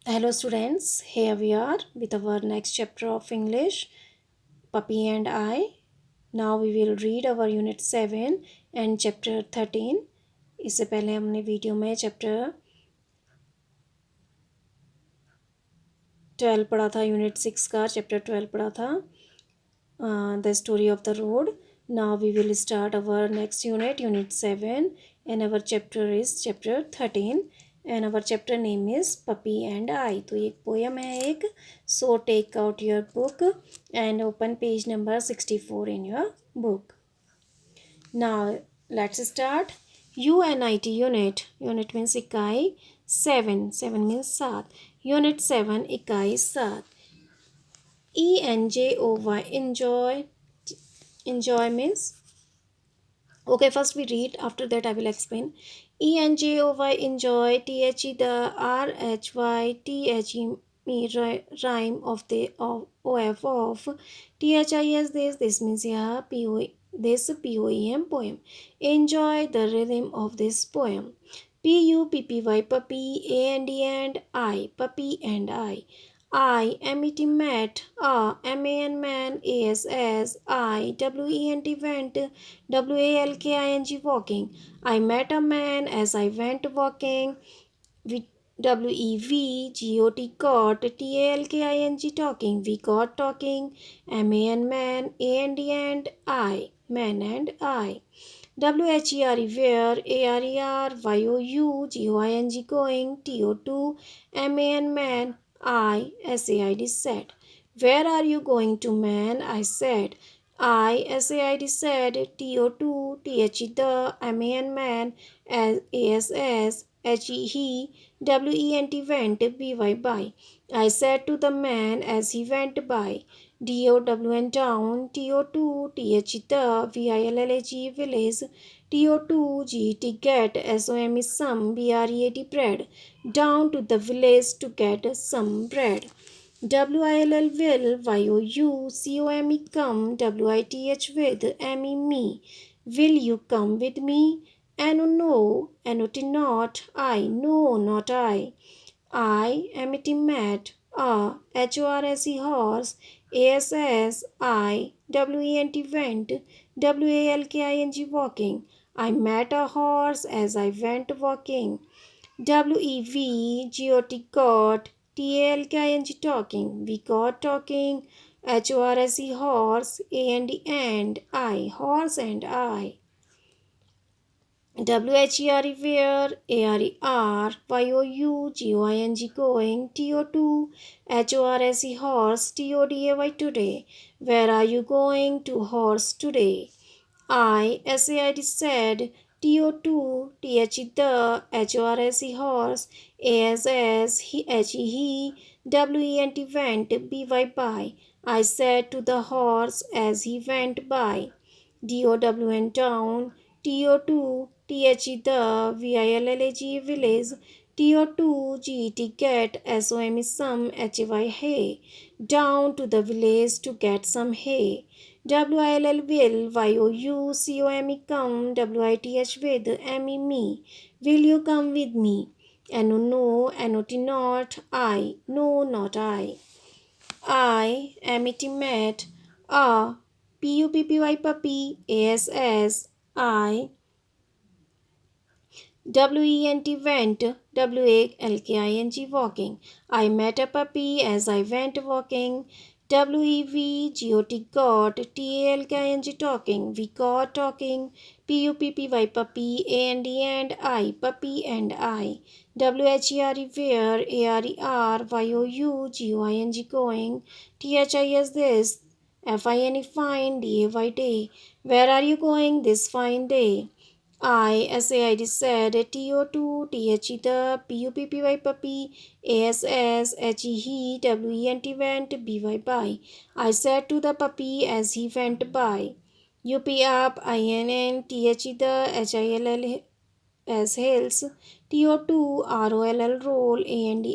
Hello students, here we are with our next chapter of English, Puppy and I. Now we will read our unit 7 and chapter 13. इससे पहले हमने video में chapter 12 पढ़ा था, unit 6 का chapter 12 पढ़ा था, the story of the road. Now we will start our next unit, unit 7, and our chapter is chapter 13. And our chapter name is Puppy and I. तो एक पोयम है एक. So take out your book and open page number 64 in your book. Now let's start. UNIT unit. Unit means इकाई. 7. 7 means सात. Unit 7 इकाई सात. ENJOY enjoy. Enjoy means, okay, first we read, after that I will explain. ENJOY enjoy. THE the RHY THE rhyme of the OF of. THIS this means yeah, this POEM poem. Enjoy the rhythm of this poem. PUPPY puppy. and I puppy and I MET met. MAN man. ASS I WENT went. WALKING walking. I met a man as I went walking. WEV got. TALKING talking. We got talking. MAN man. And I man and I. WHERE where. ARER. going. TO2 man. SAID said. Where are you going to, man? I said. SAID said. TO2 the man. ASS he went by. I said to the man as he went by. DOWN down. TO2 the village. TO2 get. SOM is some. BREAD bread. Down to the village to get some bread. WILL will. YOUCOME come. WITH with. ME me. Will you come with me? No. NOT not. I. No, not I. MET met. HORSE horse. ASS I. WENT went. WALKING walking. I met a horse as I went walking. WEV got. TALKING talking. We got talking. HORSE horse. And I. Horse and I. WHERE where. ARER. going. TO2 HORSE horse. TODAY today. Where are you going to, horse, today? SAID said. TO2 the HORSE horse. ASS he WENT went by. I said to the horse as he went by. DOWN down. TO2 the village. TO2 get. SOM is some. HY hay. Down to the village to get some hay. WILL will. YOUCOME come. WITH with. ME me. Will you come with me? No. NOT not. I. No, not I. MET met. PUPPY puppy. ASS I. WENT went. WALKING walking. I met a puppy as I went walking. WEV got. TALKING talking. We got talking. PUPPY puppy. and I puppy and I. WHERE where. ARER. going. THIS this. FINE fine. DAY day. Where are you going this fine day? SAID said. TO2 the PUPPY puppy. ASS he WENT by. I said to the puppy as he went by. UP up. INN the HILL as hills. TO2 ROLL roll. And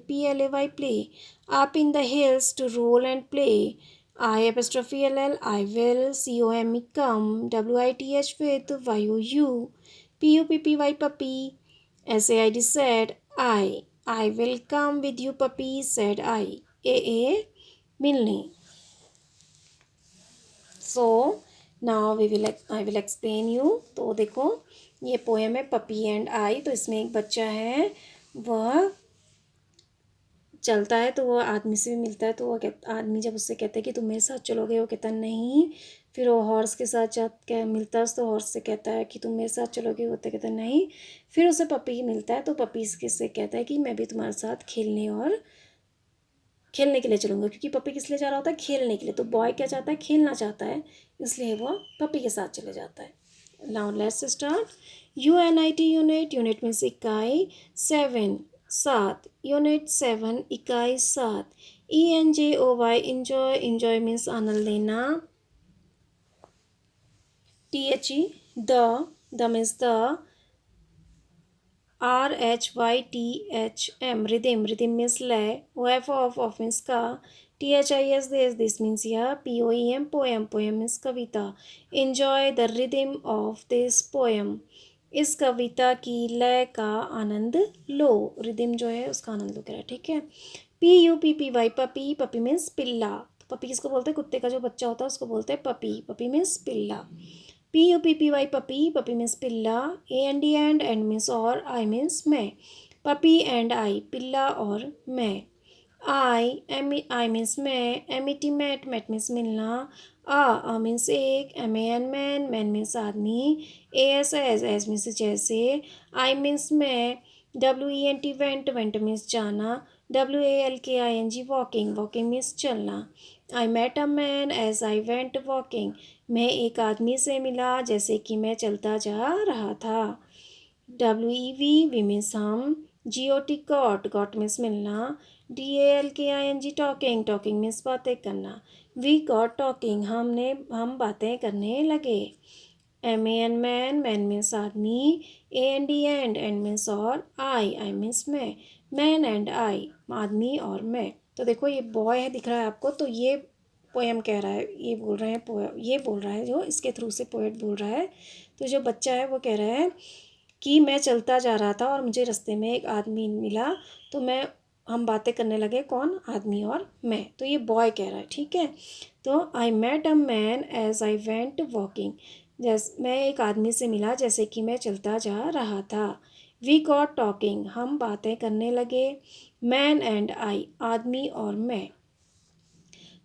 PLAY play. Up in the hills to roll and play. ILL I will. COME come. WITH with. YOU PUPPY puppy. SAID said. I will come with you puppy, said I. A मिलने. So now I will explain you. तो देखो ये poem है puppy and आई. तो इसमें एक बच्चा है, वह चलता है तो वो आदमी से भी मिलता है. तो वो आदमी जब उससे कहता है कि तुम मेरे साथ चलोगे, वो कहता नहीं. फिर वो हॉर्स के साथ मिलता है तो हॉर्स से कहता है कि तुम मेरे साथ चलोगे, वो कहता नहीं. फिर उसे पपी मिलता है तो पपी से कहता है कि मैं भी तुम्हारे साथ खेलने के लिए चलूँगा. क्योंकि पपी किस लिए जा रहा होता है? खेलने के लिए. तो बॉय क्या चाहता है? खेलना चाहता है, इसलिए वो पपी के साथ चले जाता है. Now let's start. UNIT unit means इकाई. 7 सात. यूनिट 7 इकाई 7. ENJOY इंजॉय मीन्स आनंद लेना. THE the means the. RHYTHM rhythm means lay. OF of means ka. THIS this means ya. POEM poem means Kavita. Enjoy the rhythm of this poem. इस कविता की लय का आनंद लो. Rhythm जो है उसका आनंद लो कह रहा है. ठीक है. PUPPY puppy. पपी मीन्स पिल्ला. तो पपी किसको बोलते हैं? कुत्ते का जो बच्चा होता है उसको बोलते हैं पपी. पपी मीन्स पिल्ला. PUPPY puppy. पपी मीन्स पिल्ला. एंड मीन्स और. आई मीन्स मैं. पपी एंड आई पिल्ला और मैं. आई मीन्स मैं. MET मैट मीन्स मिलना. मीन्स एक. MAN मैन मीन्स आदमी. AS एज मीन्स जैसे. आई मीन्स मैं. WENT वेंट मीन्स जाना. WALKING वॉकिंग मीन्स चलना. I met a man as I went walking. मैं एक आदमी से मिला जैसे कि मैं चलता जा रहा था. WEV मीन्स हम. GOT गॉट मीन्स मिलना. DALKING टॉकिंग मीन्स बातें करना. वी गॉट टॉकिंग हम बातें करने लगे. MAN मैन मीन्स आदमी. AND एंड मीन्स और. I means man and I आदमी और मैं. तो देखो ये बॉय है दिख रहा है आपको. तो ये पोएम कह रहा है, ये बोल रहा है जो इसके थ्रू से पोएट बोल रहा है. तो जो बच्चा है वो कह रहा है कि मैं चलता जा रहा था और मुझे रास्ते में एक आदमी मिला. तो हम बातें करने लगे. कौन? आदमी और मैं. तो ये बॉय कह रहा है. ठीक है. तो I met a man as I went walking. मैं एक आदमी से मिला जैसे कि मैं चलता जा रहा था. वी गॉट टॉकिंग हम बातें करने लगे. मैन एंड आई आदमी और मैं.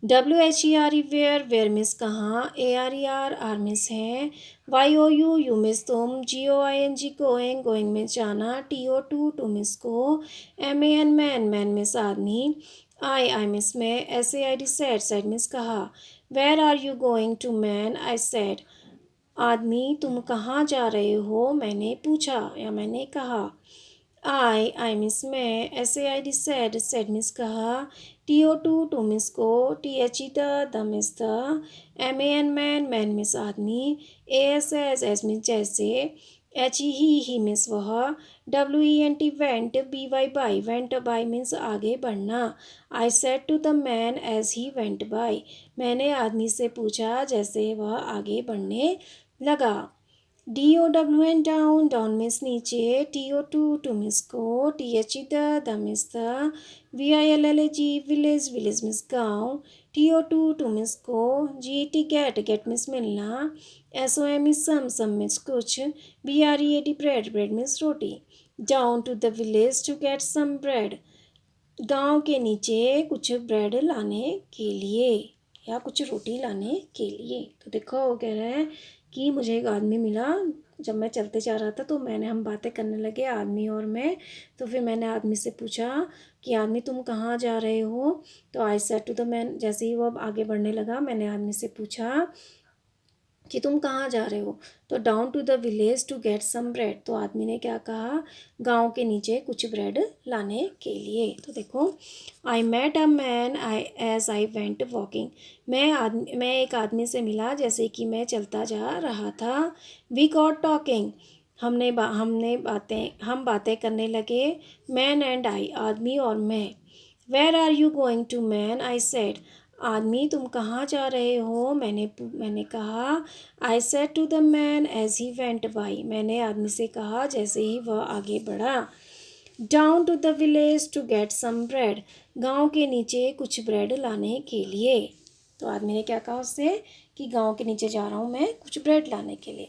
WHERE वेयर मीन्स कहाँ. ARER मीन्स है. YOU मीन्स तुम. GOING गोइंग मीन्स जाना. TO टू मीन्स को. MAN मैन मीन्स आदमी. आई मीन्स मैं. SAID सैड मीन्स कहा. Where are you going to man. I said आदमी तुम कहाँ जा रहे हो. मैंने पूछा या मैंने कहा. आई मीन्स मैं. SAID सैड मीन्स कहा. TO टू मीन्स को. THE the means the. MAN man means आदमी. AS एज मीन्स जैसे. HE ही मीन्स वह. WENT went. BY went by means आगे बढ़ना. I said to the man as he went by मैंने आदमी से पूछा जैसे वह आगे बढ़ने लगा. DOWN डाउन मीन्स नीचे. TO टू मीन्स को. THE the means the. VILLAG village means गाँव. TO टू मीन्स को. GET गेट मीन्स मिलना. SOM सम मीन्स कुछ. BREAD ब्रेड मीन्स रोटी. Down to the village to get some bread गाँव के नीचे कुछ ब्रेड लाने के लिए या कुछ रोटी लाने के लिए. तो देखो वो कह रहे हैं कि मुझे एक आदमी मिला जब मैं चलते जा रहा था. तो हम बातें करने लगे आदमी और मैं. तो फिर मैंने आदमी से पूछा कि आदमी तुम कहाँ जा रहे हो. तो I said to the man. जैसे ही वो आगे बढ़ने लगा मैंने आदमी से पूछा कि तुम कहाँ जा रहे हो. तो down to the village to get some bread. तो आदमी ने क्या कहा. गांव के नीचे कुछ ब्रेड लाने के लिए. तो देखो I met a man as I went walking. मैं एक आदमी से मिला जैसे कि मैं चलता जा रहा था. वी गॉट टॉकिंग हम बातें करने लगे. मैन एंड आई आदमी और मैं. Where are you going to man. I said आदमी तुम कहाँ जा रहे हो. मैंने कहा. I said to the man as he went by मैंने आदमी से कहा जैसे ही वह आगे बढ़ा. Down to the village to get some bread, गांव के नीचे कुछ ब्रेड लाने के लिए। तो आदमी ने क्या कहा उससे कि गांव के नीचे जा रहा हूँ मैं कुछ ब्रेड लाने के लिए।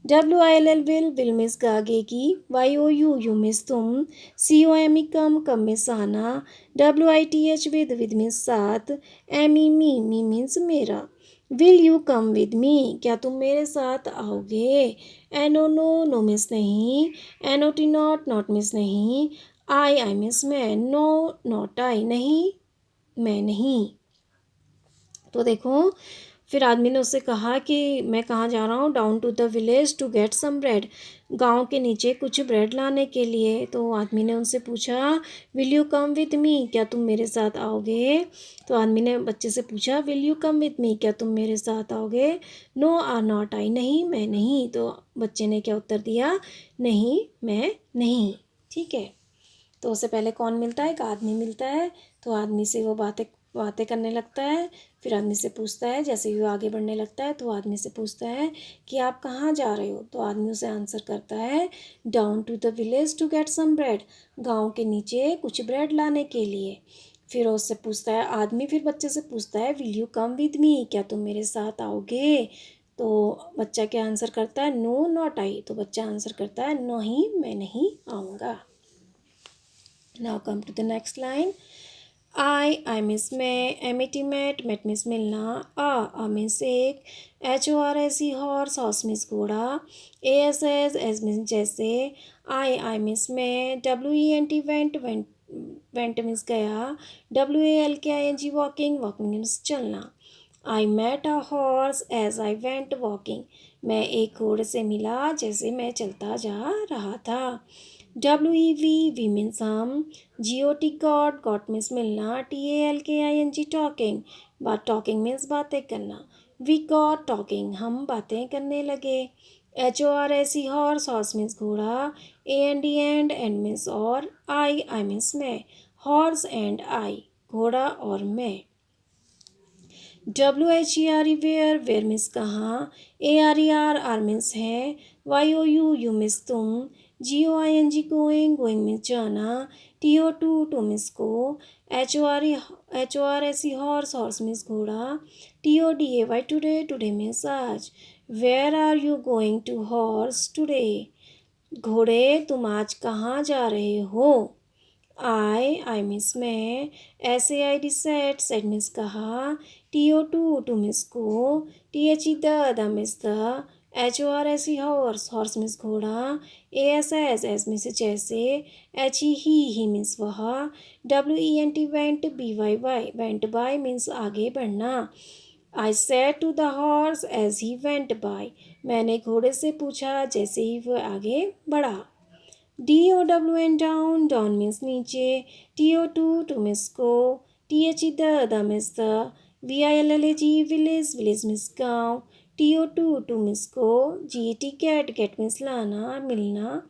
WILL विल मिस गागेगी, YOU मिस तुम, COME कम मिस आना, WITH विद मिस साथ, ME मी मीन्स मेरा। Will you come with me, क्या तुम मेरे साथ आओगे। NO नो मिस नहीं, NOT नॉट मिस नहीं, आई मिस मैं, नो नॉट आई नहीं मैं नहीं। तो देखो फिर आदमी ने उससे कहा कि मैं कहाँ जा रहा हूँ, down to the village to get some bread, गांव के नीचे कुछ ब्रेड लाने के लिए। तो आदमी ने उनसे पूछा will you come with me, क्या तुम मेरे साथ आओगे। तो आदमी ने बच्चे से पूछा will you come with me, क्या तुम मेरे साथ आओगे। नो आर नॉट आई, नहीं मैं नहीं। तो बच्चे ने क्या उत्तर दिया, नहीं मैं नहीं। ठीक है, तो उससे पहले कौन मिलता है, एक आदमी मिलता है। तो आदमी से वो बातें बातें करने लगता है। फिर आदमी से पूछता है, जैसे ही वो आगे बढ़ने लगता है तो आदमी से पूछता है कि आप कहाँ जा रहे हो। तो आदमी उसे आंसर करता है down to the village to get some bread, गाँव के नीचे कुछ ब्रेड लाने के लिए। फिर उससे पूछता है आदमी, फिर बच्चे से पूछता है will you come with me, क्या तुम मेरे साथ आओगे। तो बच्चा क्या आंसर करता है, नो नॉट आई। तो बच्चा आंसर करता है नहीं मैं नहीं आऊँगा। Now come to the next line. I miss MET met miss मिलना, miss एक, HORSE horse miss घोड़ा, ASS miss जैसे, I miss में, went miss गया, WALKING walking miss चलना। I met a horse as I went walking, मैं एक घोड़े से मिला जैसे मैं चलता जा रहा था। WEV मीन्स हम, GOT गॉट मीन्स मिलना, TALKING टॉकिंग, बात टॉकिंग मीन्स बातें करना। वी गॉट टॉकिंग, हम बातें करने लगे। HORSE हॉर्स मीन्स घोड़ा, AND मीन्स और, आई मीन्स मैं, हॉर्स एंड आई घोड़ा और मैं। WHERE वेयर मिस कहाँ, ARER मीन्स है, YOU मिस तुम, GOING गोइंग मिस जाना, TO टू मिस को, HORSE हॉर्स मिस घोड़ा, TODAY टुडे मिस आज। Where are you going to horse today, घोड़े तुम आज कहाँ जा रहे हो। आई मिस मैं, SAID सेट मिस कहा, TO टू मिस को, THE the means the, HORSE horse means घोड़ा, ASS मिस जैसे, HE ही मिस वह, WENT went BYY went by means आगे बढ़ना। I said to the horse as he went by, मैंने घोड़े से पूछा जैसे ही वह आगे बढ़ा। DOWN डाउन मीन्स नीचे, TO टू मिस को, THE the means the, VILLAG village means गाँव, TO टू मिस को, GET गेट मिस लाना मिलना,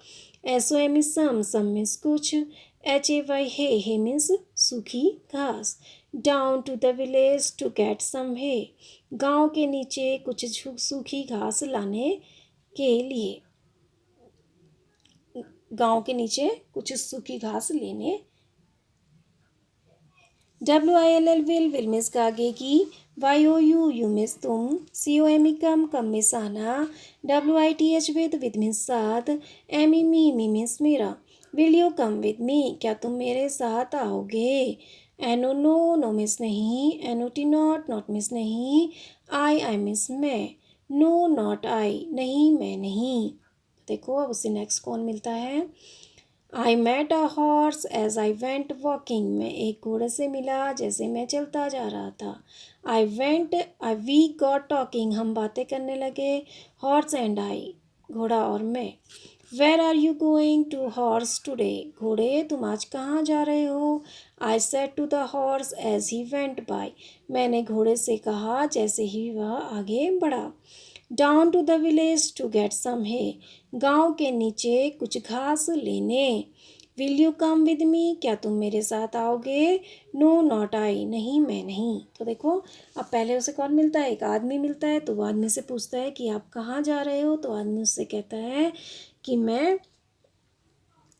SOM सम मिस कुछ, HAY हे मीन्स सूखी घास। Down to the village to get some hay, गाँव के नीचे कुछ सूखी घास लाने के लिए, गांव के नीचे कुछ सूखी घास लेने। WILL विल मिस गागेगी, YOU मिस तुम, COME कम मिस आना, WITH विद मिस साथ, ME मी मिस मेरा। Will you come with me, क्या तुम मेरे साथ आओगे। NO नो मिस नहीं, NOT नॉट मिस नहीं, आई मिस मैं, नो नॉट आई नहीं मैं नहीं। देखो अब उससे नेक्स्ट कौन मिलता है। I met a horse as I went walking, मैं एक घोड़े से मिला जैसे मैं चलता जा रहा था। आई वी गॉट टॉकिंग, हम बातें करने लगे। हॉर्स एंड आई घोड़ा और मैं। Where are you going to horse today, घोड़े तुम आज कहाँ जा रहे हो। I said to the horse as he went by, मैंने घोड़े से कहा जैसे ही वह आगे बढ़ा। Down to the village to get some hay, गाँव के नीचे कुछ घास लेने। Will you come with me, क्या तुम मेरे साथ आओगे। नो नॉट आई, नहीं मैं नहीं। तो देखो अब पहले उसे कौन मिलता है, एक आदमी मिलता है। तो वो आदमी से पूछता है कि आप कहाँ जा रहे हो। तो आदमी उससे कहता है कि मैं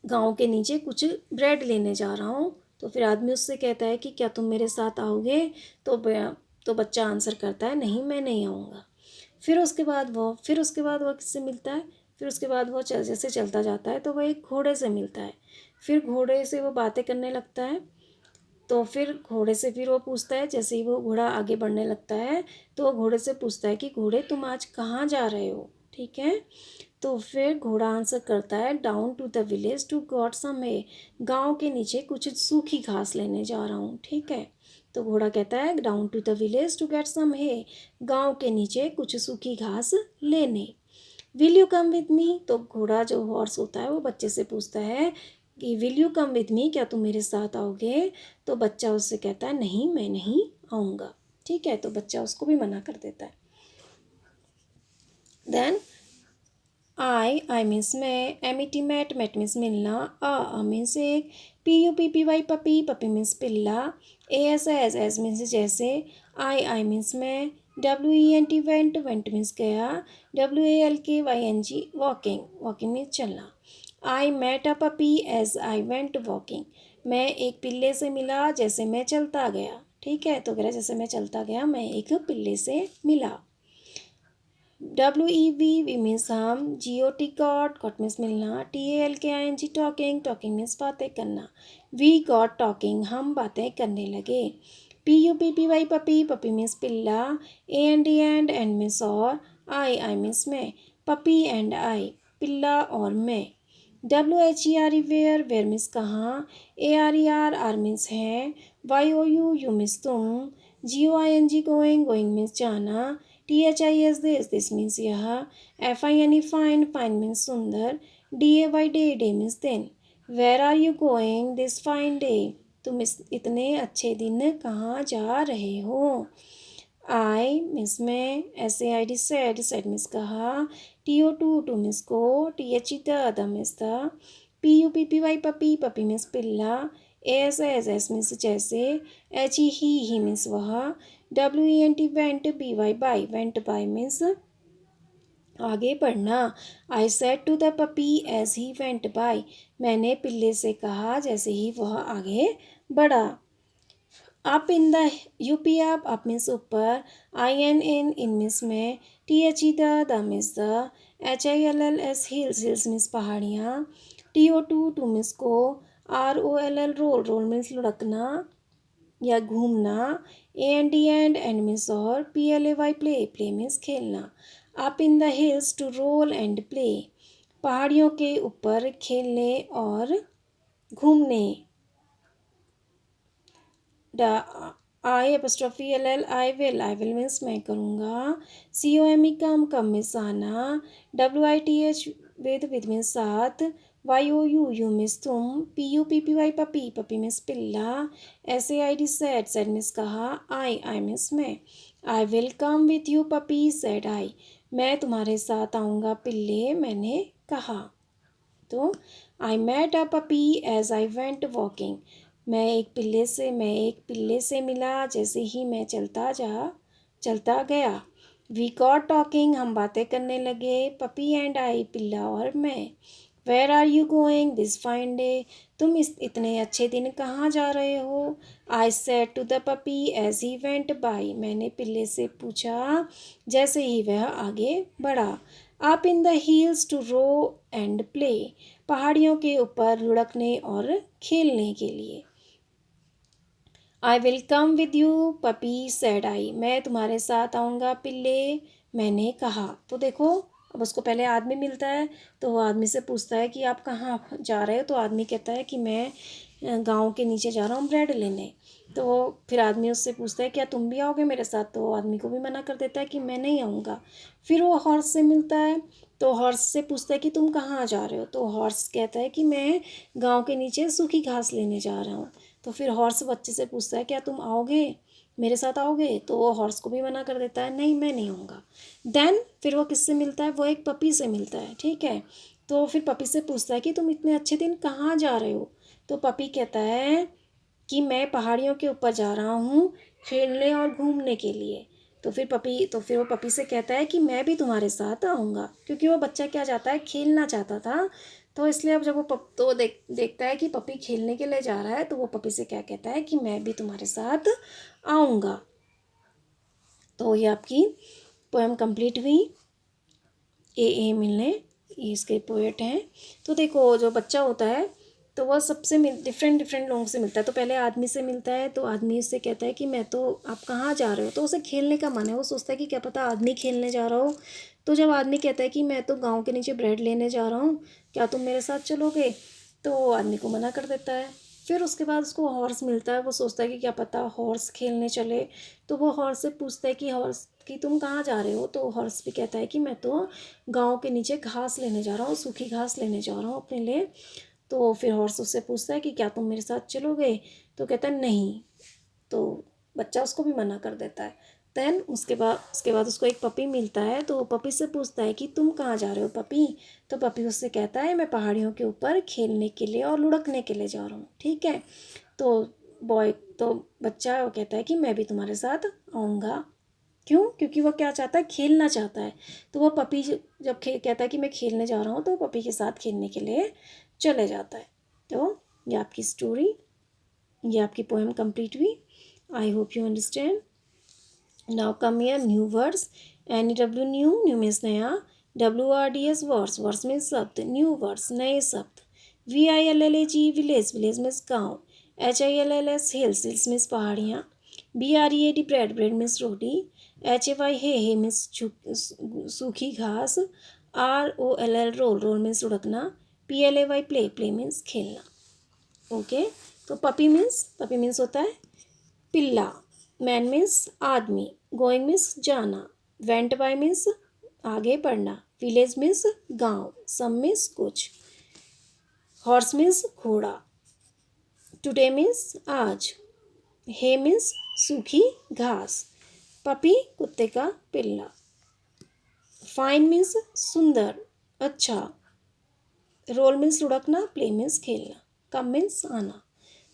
गाँव के नीचे कुछ ब्रेड लेने जा रहा हूँ। तो फिर आदमी उससे कहता है कि क्या तुम मेरे साथ आओगे? तो बच्चा आंसर करता है, नहीं मैं नहीं आऊँगा। फिर उसके बाद वो किससे मिलता है? फिर उसके बाद वो जैसे चलता जाता है तो वो एक घोड़े से मिलता है। फिर घोड़े से वो बातें करने लगता है। तो फिर घोड़े से फिर वो पूछता है, जैसे ही वो घोड़ा आगे बढ़ने लगता है तो वो घोड़े से पूछता है कि घोड़े तुम आज कहाँ जा रहे हो? ठीक है। तो फिर घोड़ा आंसर करता है, down to the village to got some है। गाँव के नीचे कुछ सूखी घास लेने जा रहा हूँ। ठीक है। तो घोड़ा कहता है, down to the village to get some है। गाँव के नीचे कुछ सूखी घास लेने। Will you come with me? तो घोड़ा जो हॉर्स होता है वो बच्चे से पूछता है कि will you come with me, क्या तुम मेरे साथ आओगे? तो बच्चा उससे कहता है, नहीं मैं नहीं आऊँगा। ठीक है। तो बच्चा उसको भी मना कर देता है। देन आई मीन्स मैं, एमिटी मैट मीन्स मिलना, मीन्स एक, PUPPY पपी, पपी मीन्स पिल्ला, AS एज मीन्स जैसे, आई मीन्स मैं, WENT वेंट मीन्स गया, WALKYNG वॉकिंग, वॉकिंग मीन्स चलना। I met a puppy as I went walking, मैं एक पिल्ले से मिला जैसे मैं चलता गया। ठीक है। तो कह रहा जैसे मैं चलता गया मैं एक पिल्ले से मिला। WEV मीन्स हम, GOT गॉट मीन्स मिलना, TALKING टॉकिंग, टॉकिंग मीन्स बातें करना। वी गॉट टॉकिंग, हम बातें करने लगे। PUPPY पपी, पपी मीन्स पिल्ला, एंड मीन्स और, आई मीन्स मैं, पपी एंड आई, पिल्ला और मैं। WHERE वेयर मीन्स कहाँ, ARER मीन्स है, YOU मीन्स तुम, GOING गोइंग मीन्स जाना, THIS मीन्स यह, FINE फाइन मीन्स सुंदर, DAY डे मीन्स दिन। Where are you going this fine day, तुम इतने अच्छे दिन कहाँ जा रहे हो? आई मीन्स मैं, SAID सेड मीन्स कहा, TO टू मीन्स को, THE the means the, PUPPY puppy, puppy means पिल्ला, AS मीन्स जैसे, HE ही मीन्स वह, WENT BY बाई मीन्स आगे बढ़ना। I said to the puppy as he went by, मैंने पिल्ले से कहा जैसे ही वह आगे बढ़ा। Up in the, UP up means ऊपर, IN मीन्स में, THE the means the, HILLS hills means पहाड़ियाँ, TO टू मीन्स को, ROLL रोल मीन्स लुढ़कना या घूमना, एंड मीन्स और, PLAY प्ले मीन्स खेलना। Up in the hills to roll and play, पहाड़ियों के ऊपर खेलने और घूमने। I आई विल मीन्स मैं करूँगा, COME कम मीन्स आना, WITH विद मीन्स साथ, YOU मीन्स तुम, PUPPY पपी मीन्स पिल्ला, SAID सेड मीन्स कहा, आई मीन्स मैं। I will come with you puppy said I, मैं तुम्हारे साथ आऊँगा पिल्ले, मैंने कहा। तो I met a puppy as I went walking, मैं एक पिल्ले से मिला जैसे ही मैं चलता गया। वी गॉट टॉकिंग, हम बातें करने लगे, पपी एंड आई, पिल्ला और मैं। Where are you going this fine day, तुम इतने अच्छे दिन कहाँ जा रहे हो? I said to the puppy as he went by, मैंने पिल्ले से पूछा जैसे ही वह आगे बढ़ा। Up in the hills to roll and play, पहाड़ियों के ऊपर लुढ़कने और खेलने के लिए। I will come with you puppy said I, मैं तुम्हारे साथ आऊँगा पिल्ले, मैंने कहा। तो देखो, अब उसको पहले आदमी मिलता है तो वो आदमी से पूछता है कि आप कहाँ जा रहे हो? तो आदमी कहता है कि मैं गाँव के नीचे जा रहा हूँ ब्रेड लेने। तो फिर आदमी उससे पूछता है क्या तुम भी आओगे मेरे साथ? तो आदमी को भी मना कर देता है कि मैं नहीं आऊँगा। फिर वो हॉर्स से मिलता है तो हॉर्स से पूछता है कि तुम कहाँ जा रहे हो? तो हॉर्स कहता है कि मैं गाँव के नीचे सूखी घास लेने जा रहा हूँ। तो फिर हॉर्स बच्चे से पूछता है क्या तुम आओगे, मेरे साथ आओगे? तो वो हॉर्स को भी मना कर देता है, नहीं मैं नहीं आऊँगा। देन फिर वो किससे मिलता है? वो एक पपी से मिलता है। ठीक है। तो फिर पपी से पूछता है कि तुम इतने अच्छे दिन कहाँ जा रहे हो? तो पपी कहता है कि मैं पहाड़ियों के ऊपर जा रहा हूँ खेलने और घूमने के लिए। तो फिर वो पपी से कहता है कि मैं भी तुम्हारे साथ आऊँगा, क्योंकि वो बच्चा क्या चाहता है, खेलना चाहता था। तो इसलिए अब जब वो तो देखता है कि पपी खेलने के लिए जा रहा है, तो वो पपी से क्या कहता है कि मैं भी तुम्हारे साथ आऊँगा। तो ये आपकी पोएम कंप्लीट हुई। ए मिलने, ये इसके पोएट हैं। तो देखो जो बच्चा होता है तो वह सबसे डिफरेंट डिफरेंट लोगों से मिलता है। तो पहले आदमी से मिलता है, तो आदमी उससे कहता है कि मैं तो, आप कहाँ जा रहे हो, तो उसे खेलने का मन है, वो सोचता है कि क्या पता आदमी खेलने जा रहा हो। तो जब आदमी कहता है कि मैं तो गांव के नीचे ब्रेड लेने जा रहा हूँ, क्या तुम मेरे साथ चलोगे, तो आदमी को मना कर देता है। फिर उसके बाद उसको हॉर्स मिलता है, वो सोचता है कि क्या पता हॉर्स खेलने चले। तो वो हॉर्स से पूछता है कि हॉर्स कि तुम कहाँ जा रहे हो, तो हॉर्स भी कहता है कि मैं तो गांव के नीचे घास लेने जा रहा हूँ, सूखी घास लेने जा रहा हूँ अपने लिए। तो फिर हॉर्स उससे पूछता है कि क्या तुम मेरे साथ चलोगे, तो कहता है नहीं। तो बच्चा उसको भी मना कर देता है। देन उसके बाद उसको एक पपी मिलता है, तो वो पपी से पूछता है कि तुम कहाँ जा रहे हो पपी, तो पपी उससे कहता है मैं पहाड़ियों के ऊपर खेलने के लिए और लुढ़कने के लिए जा रहा हूँ। ठीक है। तो बॉय तो बच्चा वो कहता है कि मैं भी तुम्हारे साथ आऊँगा। क्यों? क्योंकि वो क्या चाहता है, खेलना चाहता है। तो वो पपी जब कहता है कि मैं खेलने जा रहा हूँ, तो पपी के साथ खेलने के लिए चले जाता है। तो ये आपकी स्टोरी, ये आपकी पोएम कंप्लीट हुई। I hope you understand. Now come here new words. NEW new, new means नया। WRDS वर्ड्स, वर्ड्स मीन्स शब्द, न्यू वर्ड्स नए शब्द। VILLAG विलेज, विलेज मीन्स गाँव। HILLS हिल्स, हिल्स मीन्स पहाड़ियाँ। BREAD ब्रेड, ब्रेड मीन्स रोटी। HAY hay means सूखी घास। ROLL roll, roll means लुढ़कना। PLAY प्ले, प्ले मीन्स खेलना। ओके। तो पपी मीन्स होता है पिल्ला। मैन मीन्स आदमी। गोइंग मीन्स जाना। वेंट बाय मीन्स आगे बढ़ना। विलेज मीन्स गांव। सम मीन्स कुछ। हॉर्स मीन्स घोड़ा। टुडे मीन्स आज। हे मीन्स सूखी घास। पपी कुत्ते का पिल्ला। फाइन मीन्स सुंदर, अच्छा। रोल मीन्स लुढ़कना। प्ले मीन्स खेलना। कम मीन्स आना।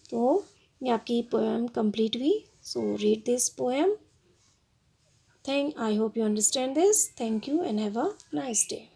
तो ये आपकी पोएम कंप्लीट हुई। So read this poem. I hope you understand this. Thank you and have a nice day.